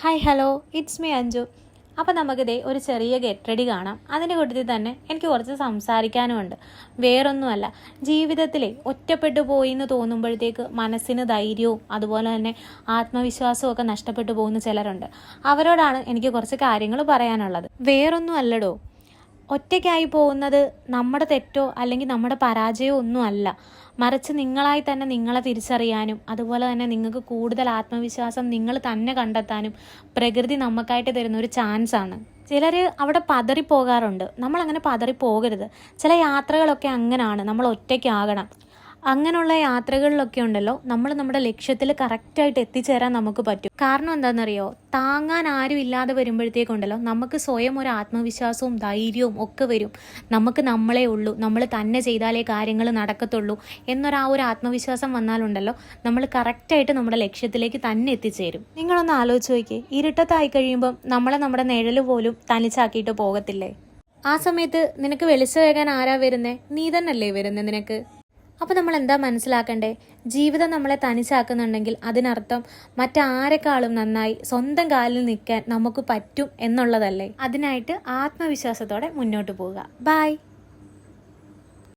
Hi hello it's me Anju. അപ്പോൾ നമുക്കിതേ ഒരു ചെറിയ ഗെറ്റ് റെഡി കാണാം. അതിൻ്റെ കൂട്ടത്തിൽ തന്നെ എനിക്ക് കുറച്ച് സംസാരിക്കാനുമുണ്ട്. വേറൊന്നുമല്ല, ജീവിതത്തിലെ ഒറ്റപ്പെട്ടു പോയി എന്ന് തോന്നുമ്പോഴത്തേക്ക് മനസ്സിന് ധൈര്യവും അതുപോലെ തന്നെ ആത്മവിശ്വാസവും ഒക്കെ നഷ്ടപ്പെട്ടു പോകുന്ന ചിലരുണ്ട്. അവരോടാണ് എനിക്ക് കുറച്ച് കാര്യങ്ങൾ പറയാനുള്ളത്. വേറൊന്നും അല്ലടോ, ഒറ്റയ്ക്കായി പോകുന്നത് നമ്മുടെ തെറ്റോ അല്ലെങ്കിൽ നമ്മുടെ പരാജയമോ ഒന്നും അല്ല. മറിച്ച് നിങ്ങളായി തന്നെ നിങ്ങളെ തിരിച്ചറിയാനും അതുപോലെ തന്നെ നിങ്ങൾക്ക് കൂടുതൽ ആത്മവിശ്വാസം നിങ്ങൾ തന്നെ കണ്ടെത്താനും പ്രകൃതി നമുക്കായിട്ട് തരുന്ന ഒരു ചാൻസാണ്. ചിലർ അവിടെ പതറിപ്പോകാറുണ്ട്. നമ്മളങ്ങനെ പതറിപ്പോകരുത്. ചില യാത്രകളൊക്കെ അങ്ങനെയാണ്, നമ്മൾ ഒറ്റയ്ക്കാകണം. അങ്ങനെയുള്ള യാത്രകളിലൊക്കെ ഉണ്ടല്ലോ, നമ്മൾ നമ്മുടെ ലക്ഷ്യത്തിൽ കറക്റ്റായിട്ട് എത്തിച്ചേരാൻ നമുക്ക് പറ്റും. കാരണം എന്താണെന്നറിയോ, താങ്ങാൻ ആരും ഇല്ലാതെ വരുമ്പോഴത്തേക്കുണ്ടല്ലോ നമുക്ക് സ്വയം ഒരു ആത്മവിശ്വാസവും ധൈര്യവും ഒക്കെ വരും. നമുക്ക് നമ്മളേ ഉള്ളൂ, നമ്മൾ തന്നെ ചെയ്താലേ കാര്യങ്ങൾ നടക്കത്തുള്ളൂ ഒരു ആത്മവിശ്വാസം വന്നാലുണ്ടല്ലോ നമ്മൾ കറക്റ്റായിട്ട് നമ്മുടെ ലക്ഷ്യത്തിലേക്ക് തന്നെ എത്തിച്ചേരും. നിങ്ങളൊന്ന് ആലോചിച്ച് നോക്കിയേ, ഇരുട്ടത്തായി കഴിയുമ്പം നമ്മളെ നമ്മുടെ നിഴൽ പോലും തനിച്ചാക്കിയിട്ട് പോകത്തില്ലേ? ആ സമയത്ത് നിനക്ക് വെളിച്ചം ആരാ വരുന്നേ? നീ തന്നെയല്ലേ വരുന്നത് നിനക്ക്. അപ്പോൾ നമ്മൾ എന്താ മനസ്സിലാക്കണ്ടേ? ജീവിതം നമ്മളെ തനിച്ചാക്കുന്നുണ്ടെങ്കിൽ അതിനർത്ഥം മറ്റാരെക്കാളും നന്നായി സ്വന്തം കാലിൽ നിൽക്കാൻ നമുക്ക് പറ്റും എന്നുള്ളതല്ലേ. അതിനായിട്ട് ആത്മവിശ്വാസത്തോടെ മുന്നോട്ട് പോവുക. ബൈ.